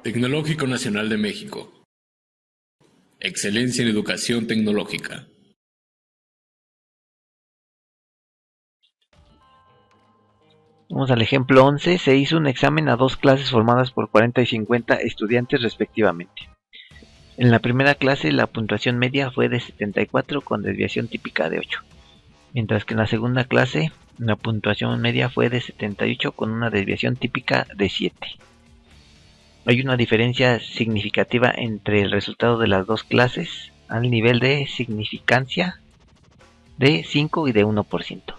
Tecnológico Nacional de México. Excelencia en educación tecnológica. Vamos al ejemplo 11. Se hizo un examen a dos clases formadas por 40 y 50 estudiantes respectivamente. En la primera clase la puntuación media fue de 74 con desviación típica de 8, mientras que en la segunda clase la puntuación media fue de 78 con una desviación típica de 7. Hay una diferencia significativa entre el resultado de las dos clases al nivel de significancia de 5 y de 1%.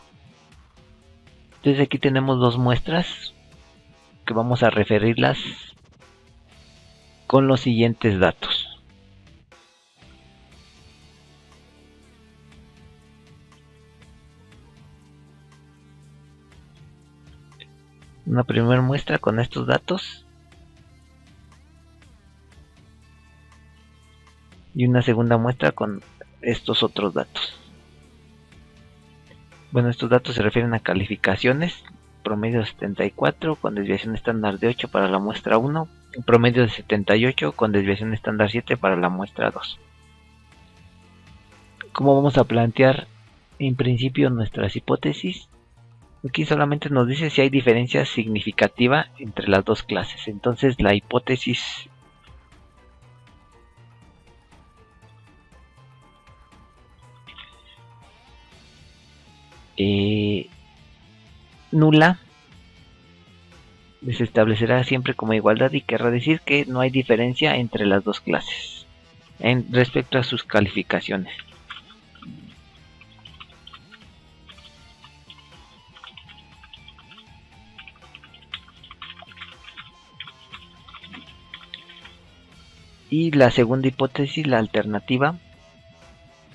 Entonces aquí tenemos dos muestras que vamos a referirlas con los siguientes datos. Una primera muestra con estos datos y una segunda muestra con estos otros datos. Bueno, estos datos se refieren a calificaciones: promedio de 74 con desviación estándar de 8 para la muestra 1, y promedio de 78 con desviación estándar 7 para la muestra 2. ¿Cómo vamos a plantear en principio nuestras hipótesis? Aquí solamente nos dice si hay diferencia significativa entre las dos clases. Entonces la hipótesis nula se establecerá siempre como igualdad y querrá decir que no hay diferencia entre las dos clases respecto a sus calificaciones. Y la segunda hipótesis, la alternativa,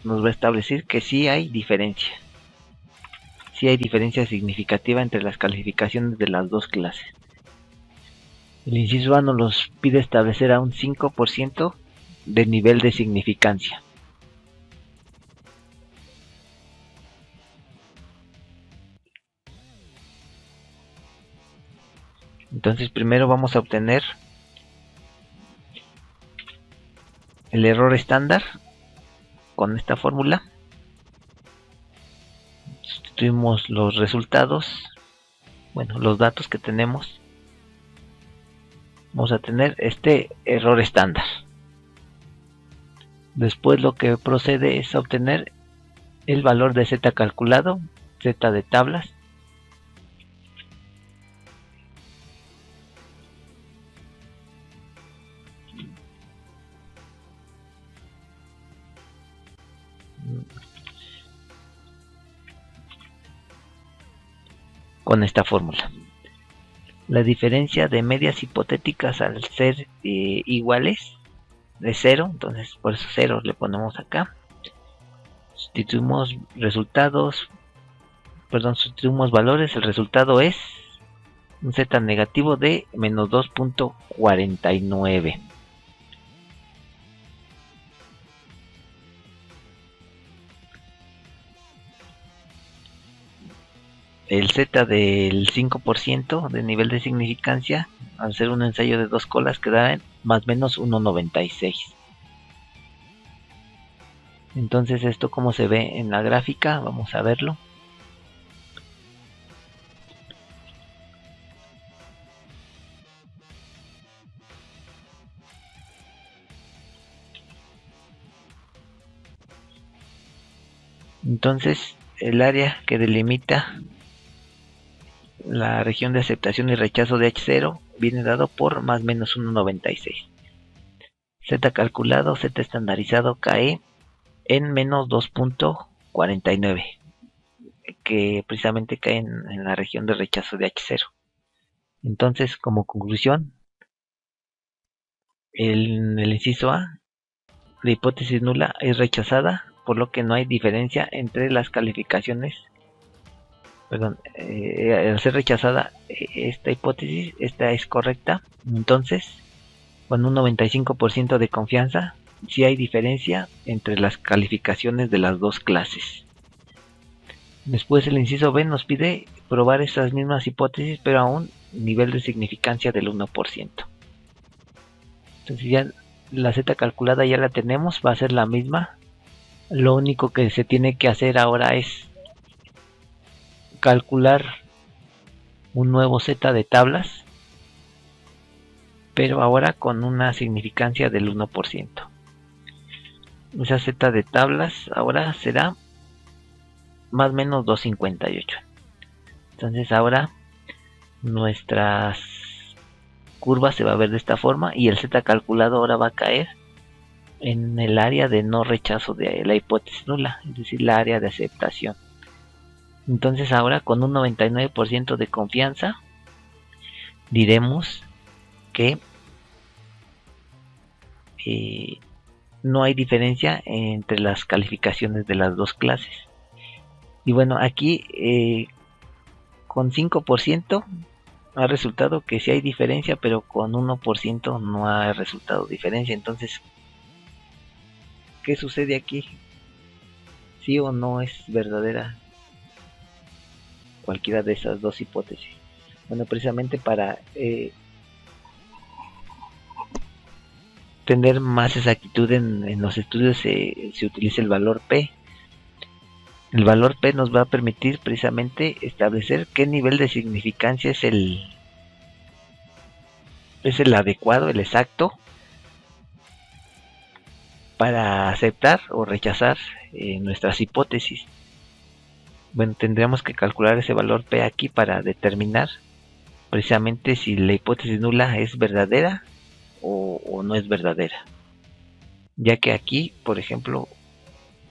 nos va a establecer que sí hay diferencia. Sí hay diferencia significativa entre las calificaciones de las dos clases. El inciso A nos pide establecer a un 5% de nivel de significancia. Entonces primero vamos a obtener el error estándar con esta fórmula. Sustituimos los resultados, los datos que tenemos. Vamos a tener este error estándar. Después lo que procede es obtener el valor de z calculado, z de tablas, con esta fórmula. La diferencia de medias hipotéticas al ser iguales de 0, entonces por eso 0 le ponemos acá. Sustituimos sustituimos valores. El resultado es un z negativo de menos 2.49. El z del 5% de nivel de significancia, al ser un ensayo de dos colas, queda en más o menos 1.96. Entonces esto como se ve en la gráfica, vamos a verlo. Entonces el área que delimita la región de aceptación y rechazo de H0 viene dado por más o menos 1.96. Z calculado, Z estandarizado cae en menos 2.49, que precisamente cae en la región de rechazo de H0. Entonces, como conclusión, en el inciso A, la hipótesis nula es rechazada, por lo que no hay diferencia entre las calificaciones. Al ser rechazada esta hipótesis, esta es correcta. Entonces, con un 95% de confianza, sí hay diferencia entre las calificaciones de las dos clases. Después el inciso B nos pide probar esas mismas hipótesis, pero a un nivel de significancia del 1%. Entonces ya la z calculada ya la tenemos, va a ser la misma. Lo único que se tiene que hacer ahora es calcular un nuevo z de tablas, pero ahora con una significancia del 1%. Esa z de tablas ahora será más o menos 258. Entonces ahora nuestras curvas se va a ver de esta forma y el z calculado ahora va a caer en el área de no rechazo de la hipótesis nula, es decir, la área de aceptación. Entonces ahora con un 99% de confianza diremos que no hay diferencia entre las calificaciones de las dos clases. Y bueno, aquí con 5% ha resultado que sí hay diferencia, pero con 1% no ha resultado diferencia. Entonces, ¿qué sucede aquí? ¿Sí o no es verdadera cualquiera de esas dos hipótesis? Bueno, precisamente para tener más exactitud en los estudios se utiliza el valor P. El valor P nos va a permitir precisamente establecer qué nivel de significancia es el adecuado, el exacto, para aceptar o rechazar nuestras hipótesis. Bueno, tendríamos que calcular ese valor P aquí para determinar precisamente si la hipótesis nula es verdadera o no es verdadera. Ya que aquí, por ejemplo,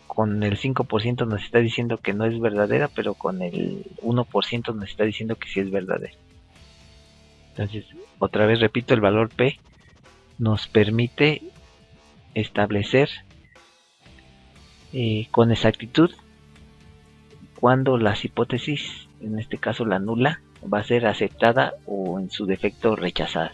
con el 5% nos está diciendo que no es verdadera, pero con el 1% nos está diciendo que sí es verdadera. Entonces, otra vez repito, el valor P nos permite establecer con exactitud cuando las hipótesis, en este caso la nula, va a ser aceptada o en su defecto rechazada.